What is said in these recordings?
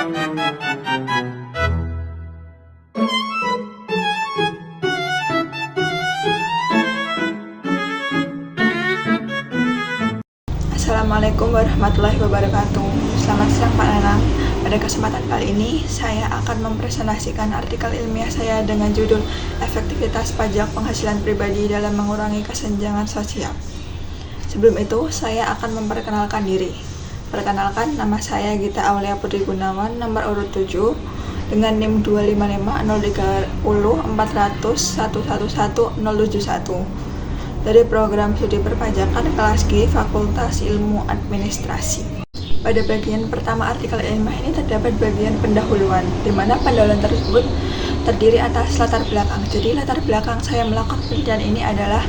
Assalamualaikum warahmatullahi wabarakatuh. Selamat siang Pak Nanang. Pada kesempatan kali ini, saya akan mempresentasikan artikel ilmiah saya dengan judul Efektivitas Pajak Penghasilan Pribadi dalam Mengurangi Kesenjangan Sosial. Sebelum itu, saya akan memperkenalkan diri. Perkenalkan, nama saya Gita Aulia Putri Gunawan, nomor urut 7, dengan NIM 255-030-400-111-071 dari program studi perpajakan kelas G Fakultas Ilmu Administrasi. Pada bagian pertama artikel ilmiah ini terdapat bagian pendahuluan, di mana pendahuluan tersebut terdiri atas latar belakang. Jadi latar belakang saya melakukan penelitian ini adalah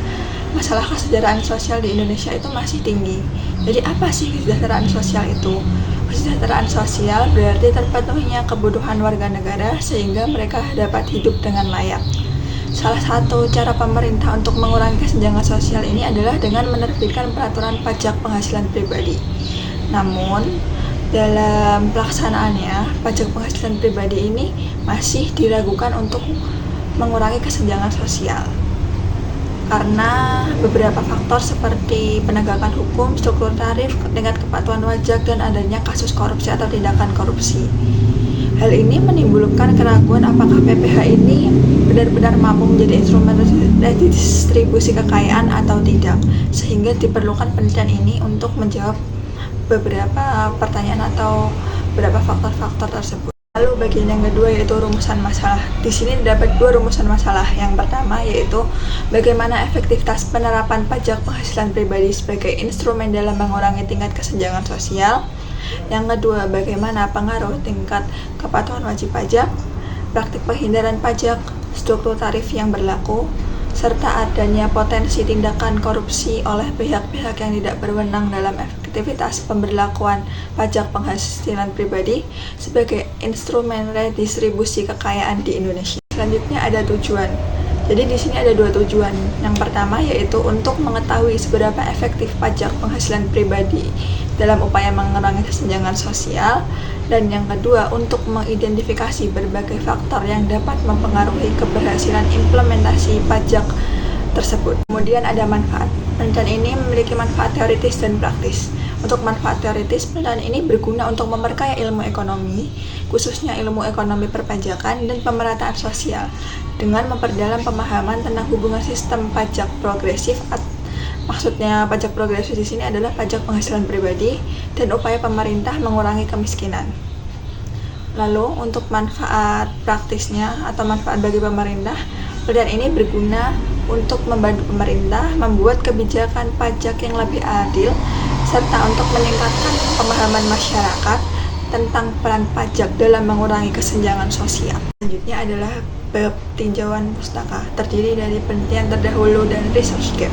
masalah kesejahteraan sosial di Indonesia itu masih tinggi. Jadi apa sih kesejahteraan sosial itu? Kesejahteraan sosial berarti terpenuhinya kebutuhan warga negara sehingga mereka dapat hidup dengan layak. Salah satu cara pemerintah untuk mengurangi kesenjangan sosial ini adalah dengan menerbitkan peraturan pajak penghasilan pribadi. Namun, dalam pelaksanaannya, pajak penghasilan pribadi ini masih diragukan untuk mengurangi kesenjangan sosial. Karena beberapa faktor seperti penegakan hukum, struktur tarif, tingkat kepatuhan pajak, dan adanya kasus korupsi atau tindakan korupsi. Hal ini menimbulkan keraguan apakah PPh ini benar-benar mampu menjadi instrumen redistribusi kekayaan atau tidak, sehingga diperlukan penelitian ini untuk menjawab beberapa pertanyaan atau beberapa faktor-faktor tersebut. Lalu bagian yang kedua yaitu rumusan masalah. Di sini terdapat dua rumusan masalah. Yang pertama yaitu bagaimana efektivitas penerapan pajak penghasilan pribadi sebagai instrumen dalam mengurangi tingkat kesenjangan sosial. Yang kedua, bagaimana pengaruh tingkat kepatuhan wajib pajak, praktik penghindaran pajak, struktur tarif yang berlaku, serta adanya potensi tindakan korupsi oleh pihak-pihak yang tidak berwenang dalam efektivitas pemberlakuan pajak penghasilan pribadi sebagai instrumen redistribusi kekayaan di Indonesia. Selanjutnya ada tujuan. Jadi di sini ada dua tujuan. Yang pertama yaitu untuk mengetahui seberapa efektif pajak penghasilan pribadi dalam upaya mengurangi kesenjangan sosial, dan yang kedua untuk mengidentifikasi berbagai faktor yang dapat mempengaruhi keberhasilan implementasi pajak tersebut. Kemudian ada manfaat. Penelitian ini memiliki manfaat teoritis dan praktis. Untuk manfaat teoritis, penelitian ini berguna untuk memperkaya ilmu ekonomi, khususnya ilmu ekonomi perpajakan dan pemerataan sosial, dengan memperdalam pemahaman tentang hubungan sistem pajak progresif. Maksudnya pajak progresif di sini adalah pajak penghasilan pribadi dan upaya pemerintah mengurangi kemiskinan. Lalu untuk manfaat praktisnya atau manfaat bagi pemerintah, penelitian ini berguna untuk membantu pemerintah membuat kebijakan pajak yang lebih adil serta untuk meningkatkan pemahaman masyarakat tentang peran pajak dalam mengurangi kesenjangan sosial. Selanjutnya adalah bab tinjauan pustaka, terdiri dari penelitian terdahulu dan research gap.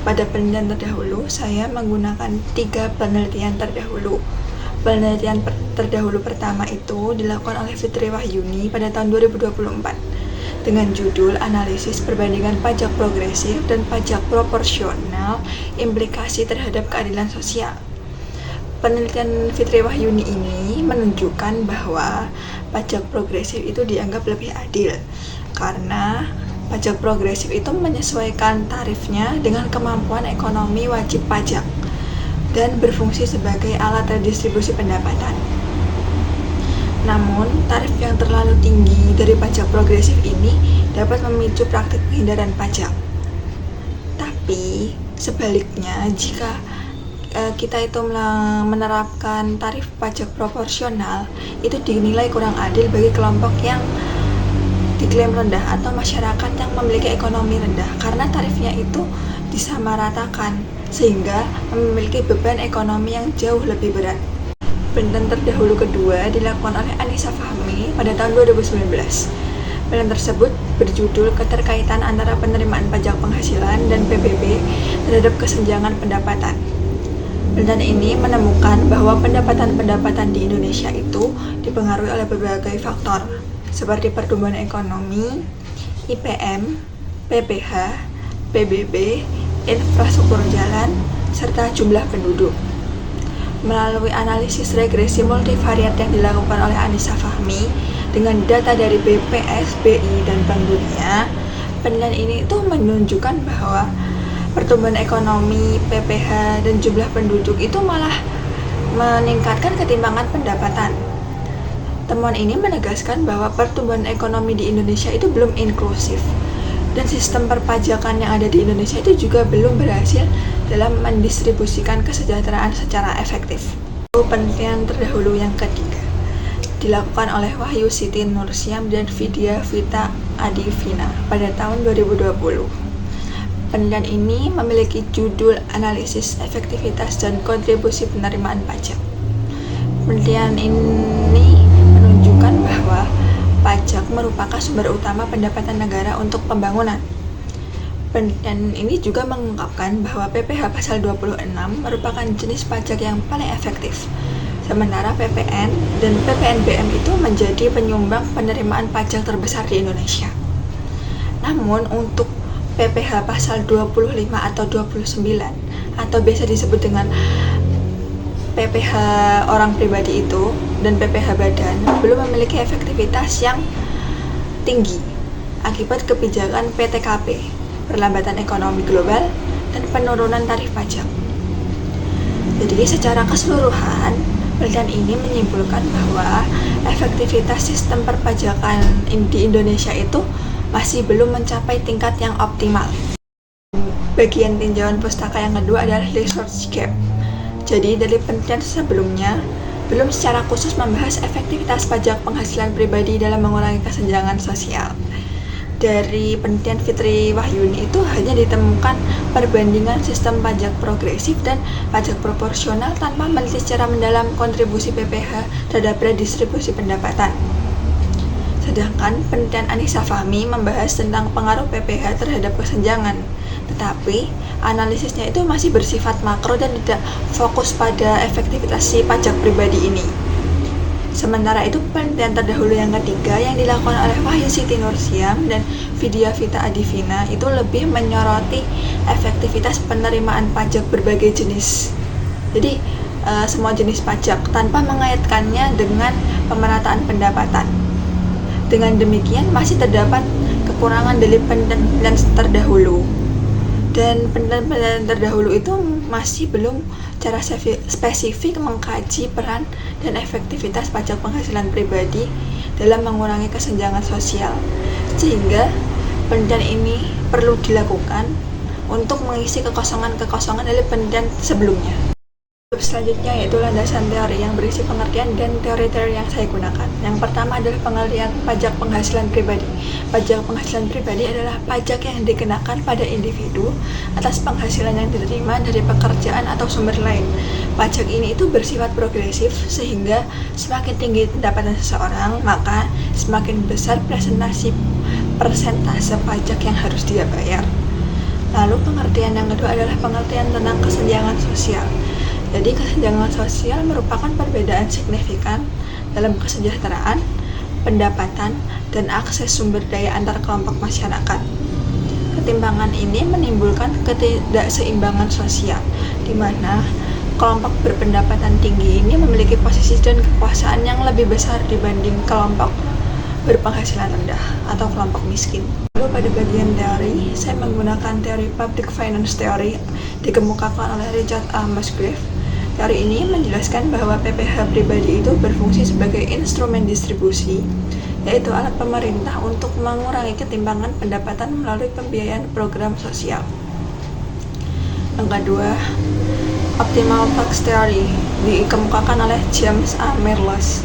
Pada penelitian terdahulu, saya menggunakan 3 penelitian terdahulu. Penelitian terdahulu pertama itu dilakukan oleh Fitri Wahyuni pada tahun 2024 dengan judul Analisis Perbandingan Pajak Progresif dan Pajak Proporsional Implikasi Terhadap Keadilan Sosial. Penelitian Fitri Wahyuni ini menunjukkan bahwa pajak progresif itu dianggap lebih adil karena pajak progresif itu menyesuaikan tarifnya dengan kemampuan ekonomi wajib pajak dan berfungsi sebagai alat redistribusi pendapatan. Namun, tarif yang terlalu tinggi dari pajak progresif ini dapat memicu praktik penghindaran pajak. Tapi, sebaliknya, jika kita itu menerapkan tarif pajak proporsional, itu dinilai kurang adil bagi kelompok yang diklaim rendah atau masyarakat yang memiliki ekonomi rendah karena tarifnya itu disamaratakan sehingga memiliki beban ekonomi yang jauh lebih berat. Penelitian terdahulu kedua dilakukan oleh Anissa Fahmi pada tahun 2019. Penelitian tersebut berjudul Keterkaitan Antara Penerimaan Pajak Penghasilan dan PBB Terhadap Kesenjangan Pendapatan. Penelitian ini menemukan bahwa pendapatan di Indonesia itu dipengaruhi oleh berbagai faktor seperti pertumbuhan ekonomi, IPM, PPh, PBB, infrastruktur jalan, serta jumlah penduduk. Melalui analisis regresi multivariat yang dilakukan oleh Anissa Fahmi dengan data dari BPS, BI, dan Bank Dunia, penelitian ini itu menunjukkan bahwa pertumbuhan ekonomi, PPH, dan jumlah penduduk itu malah meningkatkan ketimpangan pendapatan. Temuan ini menegaskan bahwa pertumbuhan ekonomi di Indonesia itu belum inklusif, dan sistem perpajakan yang ada di Indonesia itu juga belum berhasil dalam mendistribusikan kesejahteraan secara efektif. Penelitian terdahulu yang ketiga dilakukan oleh Wahyu Siti Nursiam dan Vidya Vita Adivina pada tahun 2020. Penelitian ini memiliki judul Analisis Efektivitas dan Kontribusi Penerimaan Pajak. Penelitian ini menunjukkan bahwa pajak merupakan sumber utama pendapatan negara untuk pembangunan. Penelitian ini juga mengungkapkan bahwa PPh pasal 26 merupakan jenis pajak yang paling efektif, sementara PPN dan PPNBM itu menjadi penyumbang penerimaan pajak terbesar di Indonesia. Namun untuk PPh pasal 25 atau 29 atau biasa disebut dengan PPh orang pribadi itu dan PPh badan belum memiliki efektivitas yang tinggi akibat kebijakan PTKP, perlambatan ekonomi global, dan penurunan tarif pajak. Jadi secara keseluruhan, penelitian ini menyimpulkan bahwa efektivitas sistem perpajakan di Indonesia itu masih belum mencapai tingkat yang optimal. Bagian tinjauan pustaka yang kedua adalah research gap. Jadi dari penelitian sebelumnya belum secara khusus membahas efektivitas pajak penghasilan pribadi dalam mengurangi kesenjangan sosial. Dari penelitian Fitri Wahyuni itu hanya ditemukan perbandingan sistem pajak progresif dan pajak proporsional tanpa meneliti secara mendalam kontribusi PPh terhadap redistribusi pendapatan. Sedangkan penelitian Anissa Fahmi membahas tentang pengaruh PPh terhadap kesenjangan, tetapi analisisnya itu masih bersifat makro dan tidak fokus pada efektivitas si pajak pribadi ini. Sementara itu, penelitian terdahulu yang ketiga yang dilakukan oleh Wahyu Siti Nursiam dan Vidya Vita Adivina itu lebih menyoroti efektivitas penerimaan pajak berbagai jenis. Jadi, semua jenis pajak tanpa mengaitkannya dengan pemerataan pendapatan. Dengan demikian, masih terdapat kekurangan dari penelitian terdahulu. Dan penelitian terdahulu itu masih belum secara spesifik mengkaji peran dan efektivitas pajak penghasilan pribadi dalam mengurangi kesenjangan sosial, sehingga penelitian ini perlu dilakukan untuk mengisi kekosongan-kekosongan dari penelitian sebelumnya. Selanjutnya yaitu landasan teori yang berisi pengertian dan teori-teori yang saya gunakan. Yang pertama adalah pengertian pajak penghasilan pribadi. Pajak penghasilan pribadi adalah pajak yang dikenakan pada individu atas penghasilan yang diterima dari pekerjaan atau sumber lain. Pajak ini itu bersifat progresif sehingga semakin tinggi pendapatan seseorang, maka semakin besar persentase pajak yang harus dia bayar. Lalu pengertian yang kedua adalah pengertian tentang kesenjangan sosial. Jadi kesenjangan sosial merupakan perbedaan signifikan dalam kesejahteraan, pendapatan, dan akses sumber daya antar kelompok masyarakat. Ketimpangan ini menimbulkan ketidakseimbangan sosial, di mana kelompok berpendapatan tinggi ini memiliki posisi dan kekuasaan yang lebih besar dibanding kelompok berpenghasilan rendah atau kelompok miskin. Lalu pada bagian teori, saya menggunakan teori public finance theory dikemukakan oleh Richard A. Musgrave. Teori ini menjelaskan bahwa PPh pribadi itu berfungsi sebagai instrumen distribusi, yaitu alat pemerintah untuk mengurangi ketimpangan pendapatan melalui pembiayaan program sosial. Yang kedua, optimal tax theory dikemukakan oleh James A. Mirrlees,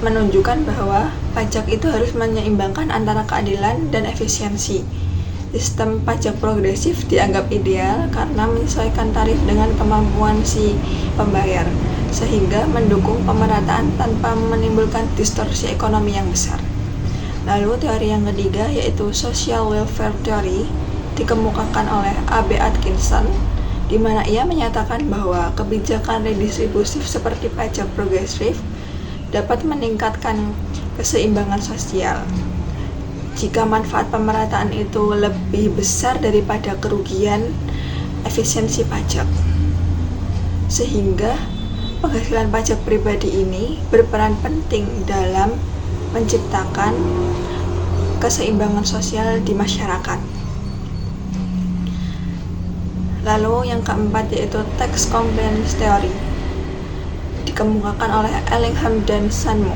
menunjukkan bahwa pajak itu harus menyeimbangkan antara keadilan dan efisiensi. Sistem pajak progresif dianggap ideal karena menyesuaikan tarif dengan kemampuan si pembayar, sehingga mendukung pemerataan tanpa menimbulkan distorsi ekonomi yang besar. Lalu teori yang ketiga yaitu social welfare theory dikemukakan oleh A.B. Atkinson, di mana ia menyatakan bahwa kebijakan redistributif seperti pajak progresif dapat meningkatkan keseimbangan sosial jika manfaat pemerataan itu lebih besar daripada kerugian efisiensi pajak. sehingga penghasilan pajak pribadi ini berperan penting dalam menciptakan keseimbangan sosial di masyarakat. Lalu yang keempat yaitu tax compliance theory, dikemukakan oleh Ellingham dan Sanmo,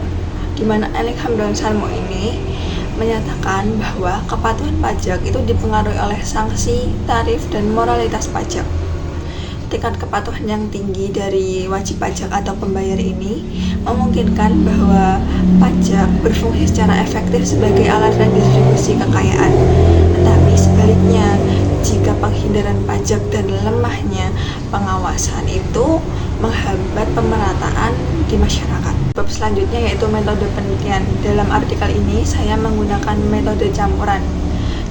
di mana Ellingham dan Sanmo ini menyatakan bahwa kepatuhan pajak itu dipengaruhi oleh sanksi, tarif, dan moralitas pajak. Tingkat kepatuhan yang tinggi dari wajib pajak atau pembayar ini memungkinkan bahwa pajak berfungsi secara efektif sebagai alat redistribusi kekayaan. Tetapi sebaliknya, jika penghindaran pajak dan lemahnya pengawasan itu menghambat pemerataan di masyarakat. Bab selanjutnya yaitu metode penelitian. Dalam artikel ini saya menggunakan metode campuran.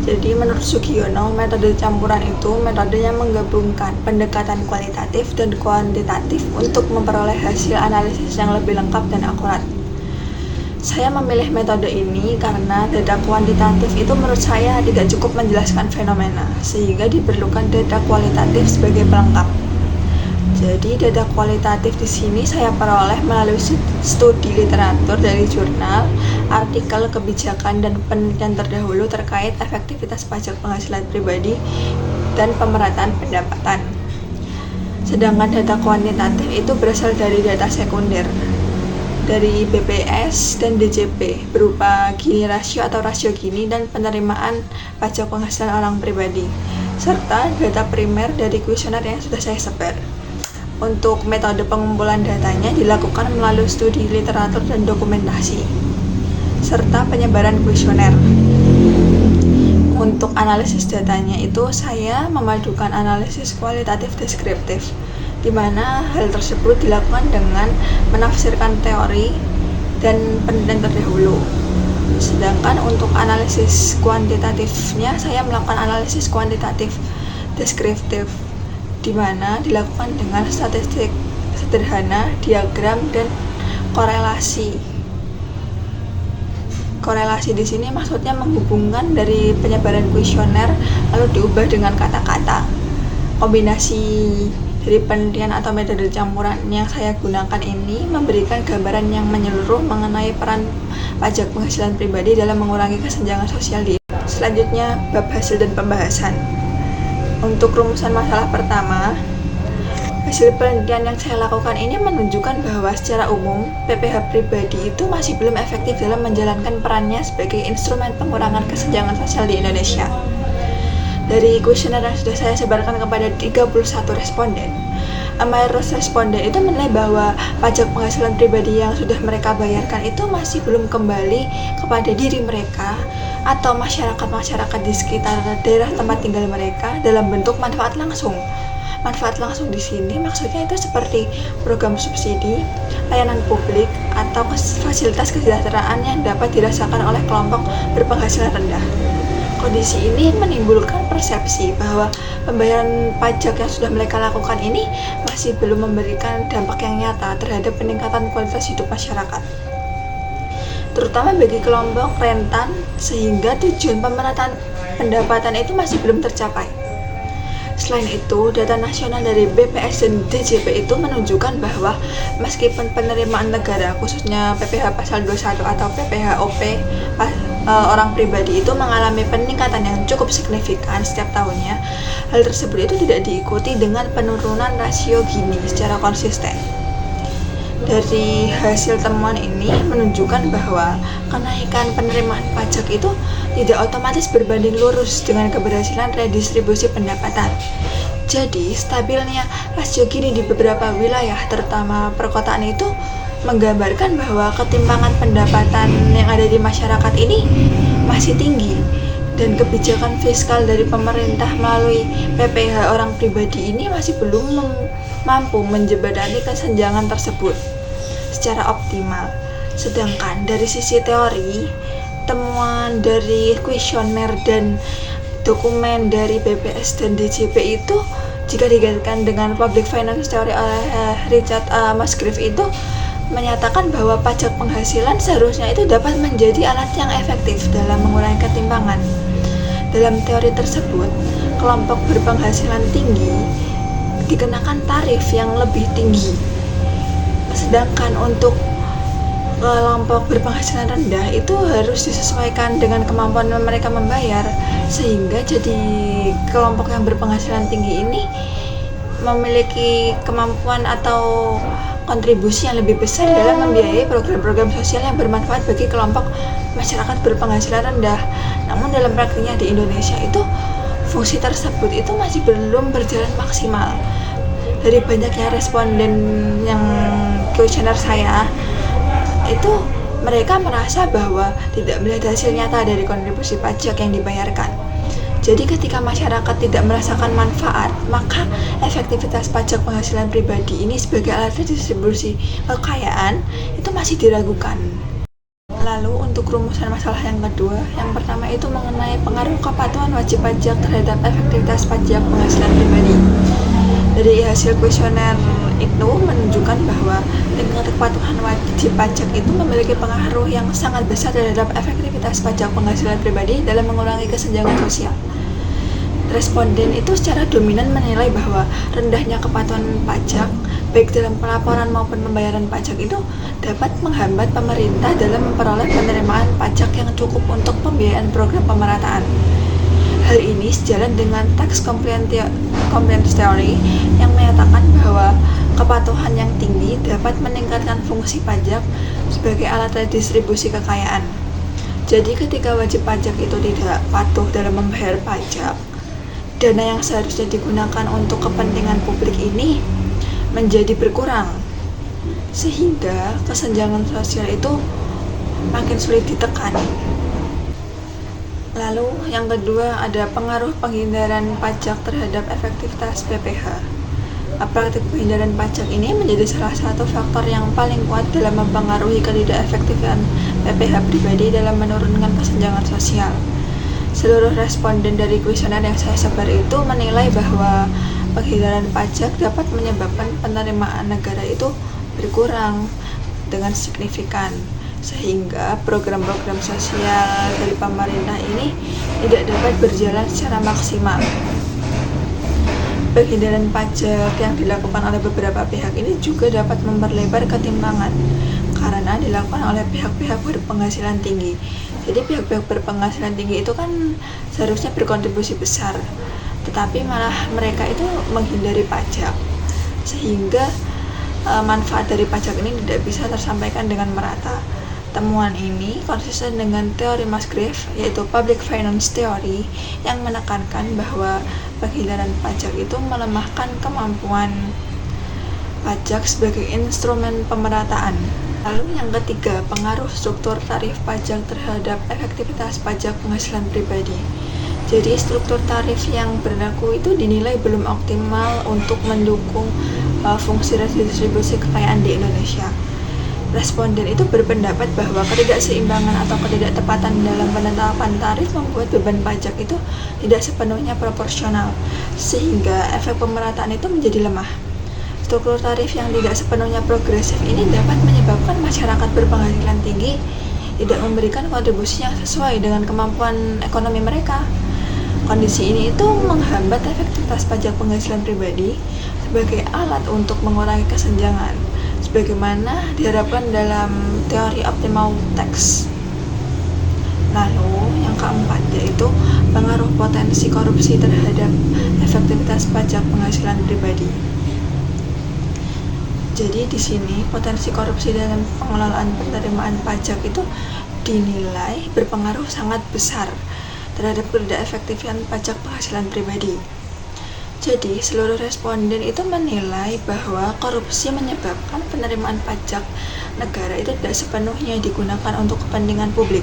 Jadi menurut Sugiono, metode campuran itu metode yang menggabungkan pendekatan kualitatif dan kuantitatif untuk memperoleh hasil analisis yang lebih lengkap dan akurat. Saya memilih metode ini karena data kuantitatif itu menurut saya tidak cukup menjelaskan fenomena, sehingga diperlukan data kualitatif sebagai pelengkap. Jadi data kualitatif di sini saya peroleh melalui studi literatur dari jurnal, artikel kebijakan dan penelitian terdahulu terkait efektivitas pajak penghasilan pribadi dan pemerataan pendapatan. Sedangkan data kuantitatif itu berasal dari data sekunder dari BPS dan DJP berupa Gini rasio atau rasio Gini dan penerimaan pajak penghasilan orang pribadi, serta data primer dari kuesioner yang sudah saya sebar. Untuk metode pengumpulan datanya dilakukan melalui studi literatur dan dokumentasi, serta penyebaran kuesioner. Untuk analisis datanya itu saya memadukan analisis kualitatif deskriptif, di mana hal tersebut dilakukan dengan menafsirkan teori dan penelitian terdahulu. Sedangkan untuk analisis kuantitatifnya saya melakukan analisis kuantitatif deskriptif, di mana dilakukan dengan statistik sederhana, diagram, dan korelasi. Korelasi di sini maksudnya menghubungkan dari penyebaran kuesioner lalu diubah dengan kata-kata. Kombinasi dari penelitian atau metode campuran yang saya gunakan ini memberikan gambaran yang menyeluruh mengenai peran pajak penghasilan pribadi dalam mengurangi kesenjangan sosial di Indonesia. Selanjutnya, bab hasil dan pembahasan. Untuk rumusan masalah pertama, hasil penelitian yang saya lakukan ini menunjukkan bahwa secara umum PPh pribadi itu masih belum efektif dalam menjalankan perannya sebagai instrumen pengurangan kesenjangan sosial di Indonesia. Dari kuesioner yang sudah saya sebarkan kepada 31 responden, mayoritas responden itu menilai bahwa pajak penghasilan pribadi yang sudah mereka bayarkan itu masih belum kembali kepada diri mereka atau masyarakat-masyarakat di sekitar daerah tempat tinggal mereka dalam bentuk manfaat langsung. Manfaat langsung di sini maksudnya itu seperti program subsidi, layanan publik, atau fasilitas kesejahteraan yang dapat dirasakan oleh kelompok berpenghasilan rendah. Kondisi ini menimbulkan persepsi bahwa pembayaran pajak yang sudah mereka lakukan ini masih belum memberikan dampak yang nyata terhadap peningkatan kualitas hidup masyarakat, terutama bagi kelompok rentan, sehingga tujuan pemerataan pendapatan itu masih belum tercapai. Selain itu, data nasional dari BPS dan DJP itu menunjukkan bahwa meskipun penerimaan negara, khususnya PPh pasal 21 atau PPh OP orang pribadi itu mengalami peningkatan yang cukup signifikan setiap tahunnya, hal tersebut itu tidak diikuti dengan penurunan rasio Gini secara konsisten. Dari hasil temuan ini menunjukkan bahwa kenaikan penerimaan pajak itu tidak otomatis berbanding lurus dengan keberhasilan redistribusi pendapatan. Jadi, stabilnya rasio Gini di beberapa wilayah, terutama perkotaan itu, menggambarkan bahwa ketimpangan pendapatan yang ada di masyarakat ini masih tinggi, dan kebijakan fiskal dari pemerintah melalui PPh orang pribadi ini masih belum mampu menjembatani kesenjangan tersebut secara optimal. Sedangkan dari sisi teori, temuan dari kuesioner dan dokumen dari BPS dan DJP itu jika digaitkan dengan public finance theory oleh Richard Musgrave itu menyatakan bahwa pajak penghasilan seharusnya itu dapat menjadi alat yang efektif dalam mengurangi ketimpangan. Dalam teori tersebut, kelompok berpenghasilan tinggi dikenakan tarif yang lebih tinggi. Sedangkan untuk kelompok berpenghasilan rendah itu harus disesuaikan dengan kemampuan mereka membayar, sehingga jadi kelompok yang berpenghasilan tinggi ini memiliki kemampuan atau kontribusi yang lebih besar dalam membiayai program-program sosial yang bermanfaat bagi kelompok masyarakat berpenghasilan rendah. Namun dalam praktiknya di Indonesia itu fungsi tersebut itu masih belum berjalan maksimal. Dari banyaknya responden yang kuesioner saya, itu mereka merasa bahwa tidak melihat hasil nyata dari kontribusi pajak yang dibayarkan. Jadi ketika masyarakat tidak merasakan manfaat, maka efektivitas pajak penghasilan pribadi ini sebagai alat distribusi kekayaan itu masih diragukan. Lalu untuk rumusan masalah yang kedua, yang pertama itu mengenai pengaruh kepatuhan wajib pajak terhadap efektivitas pajak penghasilan pribadi. Dari hasil kuesioner itu menunjukkan bahwa tingkat kepatuhan wajib pajak itu memiliki pengaruh yang sangat besar terhadap efektivitas pajak penghasilan pribadi dalam mengurangi kesenjangan sosial. Responden itu secara dominan menilai bahwa rendahnya kepatuhan pajak, baik dalam pelaporan maupun pembayaran pajak itu dapat menghambat pemerintah dalam memperoleh penerimaan pajak yang cukup untuk pembiayaan program pemerataan. Hal ini sejalan dengan tax compliance theory yang menyatakan bahwa kepatuhan yang tinggi dapat meningkatkan fungsi pajak sebagai alat redistribusi kekayaan. Jadi ketika wajib pajak itu tidak patuh dalam membayar pajak, dana yang seharusnya digunakan untuk kepentingan publik ini menjadi berkurang, sehingga kesenjangan sosial itu makin sulit ditekan. Lalu yang kedua ada pengaruh penghindaran pajak terhadap efektivitas PPh. Praktik penghindaran pajak ini menjadi salah satu faktor yang paling kuat dalam mempengaruhi ketidakefektifan PPh pribadi dalam menurunkan kesenjangan sosial. Seluruh responden dari kuesioner yang saya sebar itu menilai bahwa penghindaran pajak dapat menyebabkan penerimaan negara itu berkurang dengan signifikan, sehingga program-program sosial dari pemerintah ini tidak dapat berjalan secara maksimal. Penghindaran pajak yang dilakukan oleh beberapa pihak ini juga dapat memperlebar ketimpangan karena dilakukan oleh pihak-pihak berpenghasilan tinggi. Jadi pihak-pihak berpenghasilan tinggi itu kan seharusnya berkontribusi besar, tetapi malah mereka itu menghindari pajak, sehingga manfaat dari pajak ini tidak bisa tersampaikan dengan merata. Temuan ini konsisten dengan teori Musgrave, yaitu Public Finance Theory, yang menekankan bahwa penghindaran pajak itu melemahkan kemampuan pajak sebagai instrumen pemerataan. Lalu yang ketiga, pengaruh struktur tarif pajak terhadap efektivitas pajak penghasilan pribadi. Jadi struktur tarif yang berlaku itu dinilai belum optimal untuk mendukung fungsi redistribusi kekayaan di Indonesia. Responden itu berpendapat bahwa ketidakseimbangan atau ketidaktepatan dalam penetapan tarif membuat beban pajak itu tidak sepenuhnya proporsional, sehingga efek pemerataan itu menjadi lemah. Struktur tarif yang tidak sepenuhnya progresif ini dapat menyebabkan masyarakat berpenghasilan tinggi tidak memberikan kontribusi yang sesuai dengan kemampuan ekonomi mereka. Kondisi ini itu menghambat efektivitas pajak penghasilan pribadi sebagai alat untuk mengurangi kesenjangan, sebagaimana diharapkan dalam teori optimal tax. Lalu yang keempat yaitu pengaruh potensi korupsi terhadap efektivitas pajak penghasilan pribadi. Jadi di sini potensi korupsi dalam pengelolaan penerimaan pajak itu dinilai berpengaruh sangat besar terhadap ketidakefektifan pajak penghasilan pribadi. Jadi, seluruh responden itu menilai bahwa korupsi menyebabkan penerimaan pajak negara itu tidak sepenuhnya digunakan untuk kepentingan publik,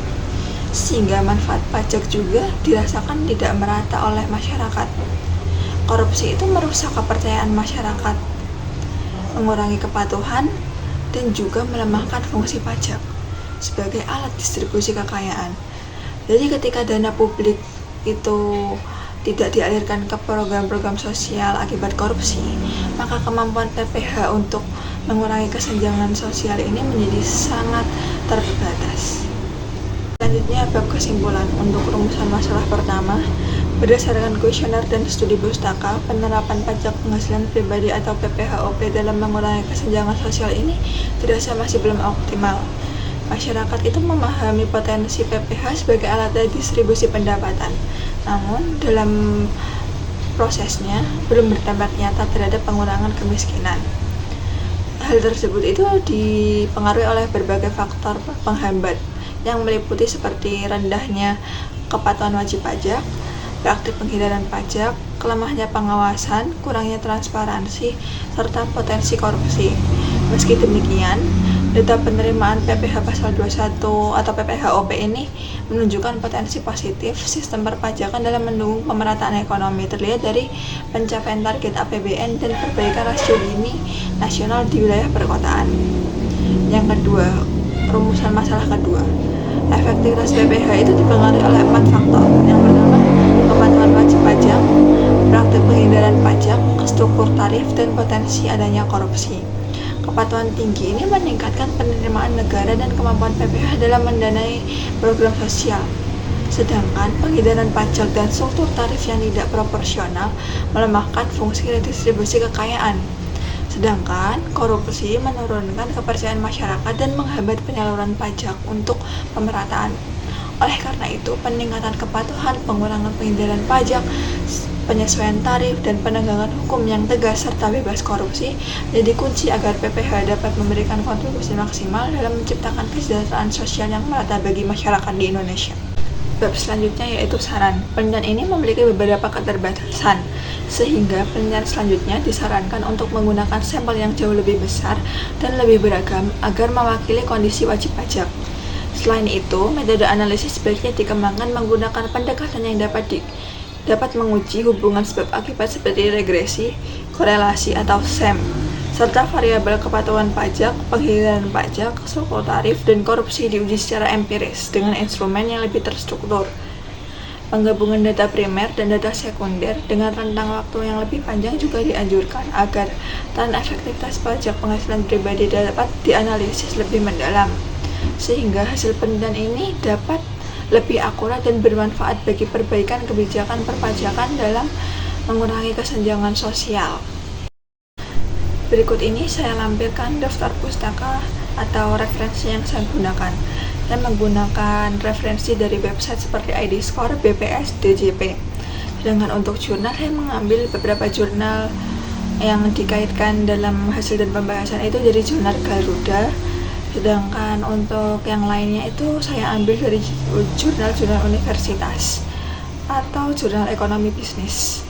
sehingga manfaat pajak juga dirasakan tidak merata oleh masyarakat. Korupsi itu merusak kepercayaan masyarakat, mengurangi kepatuhan, dan juga melemahkan fungsi pajak sebagai alat distribusi kekayaan. Jadi ketika dana publik itu tidak dialirkan ke program-program sosial akibat korupsi, maka kemampuan PPh untuk mengurangi kesenjangan sosial ini menjadi sangat terbatas. Selanjutnya bab kesimpulan. Untuk rumusan masalah pertama, Berdasarkan kuesioner dan studi pustaka, penerapan pajak penghasilan pribadi atau PPHOP dalam mengurangi kesenjangan sosial ini dirasa masih belum optimal. Masyarakat itu memahami potensi PPH sebagai alat distribusi pendapatan, namun dalam prosesnya belum berdampak nyata terhadap pengurangan kemiskinan. Hal tersebut itu dipengaruhi oleh berbagai faktor penghambat yang meliputi seperti rendahnya kepatuhan wajib pajak, praktik penghindaran pajak, kelemahnya pengawasan, kurangnya transparansi, serta potensi korupsi. Meski demikian, data penerimaan PPh pasal 21 atau PPHOP ini menunjukkan potensi positif sistem perpajakan dalam mendukung pemerataan ekonomi, terlihat dari pencapaian target APBN dan perbaikan rasio Gini nasional di wilayah perkotaan. Yang kedua, rumusan masalah kedua. Efektivitas PPh itu dipengaruhi oleh 4 faktor. Yang pertama, kepatuhan wajib pajak, praktik penghindaran pajak, struktur tarif, dan potensi adanya korupsi. Kepatuhan tinggi ini meningkatkan penerimaan negara dan kemampuan PPh dalam mendanai program sosial. Sedangkan penghindaran pajak dan struktur tarif yang tidak proporsional melemahkan fungsi redistribusi kekayaan. Sedangkan korupsi menurunkan kepercayaan masyarakat dan menghambat penyaluran pajak untuk pemerataan. Oleh karena itu, peningkatan kepatuhan, pengurangan penghindaran pajak, penyesuaian tarif, dan penegakan hukum yang tegas serta bebas korupsi jadi kunci agar PPh dapat memberikan kontribusi maksimal dalam menciptakan kesejahteraan sosial yang merata bagi masyarakat di Indonesia. Bab selanjutnya yaitu saran. Penelitian ini memiliki beberapa keterbatasan, sehingga penelitian selanjutnya disarankan untuk menggunakan sampel yang jauh lebih besar dan lebih beragam agar mewakili kondisi wajib pajak. Selain itu, metode analisis sebaiknya dikembangkan menggunakan pendekatan yang dapat menguji hubungan sebab akibat seperti regresi, korelasi atau SEM, serta variabel kepatuhan pajak, penghindaran pajak, struktur tarif, dan korupsi diuji secara empiris dengan instrumen yang lebih terstruktur. Penggabungan data primer dan data sekunder dengan rentang waktu yang lebih panjang juga dianjurkan agar tren efektivitas pajak penghasilan pribadi dapat dianalisis lebih mendalam, sehingga hasil penelitian ini dapat lebih akurat dan bermanfaat bagi perbaikan kebijakan perpajakan dalam mengurangi kesenjangan sosial. Berikut ini saya lampirkan daftar pustaka atau referensi yang saya gunakan. Saya menggunakan referensi dari website seperti ID Score, BPS, DJP. Sedangkan untuk jurnal, saya mengambil beberapa jurnal yang dikaitkan dalam hasil dan pembahasan itu dari jurnal Garuda. Sedangkan untuk yang lainnya itu saya ambil dari jurnal-jurnal universitas atau jurnal ekonomi bisnis.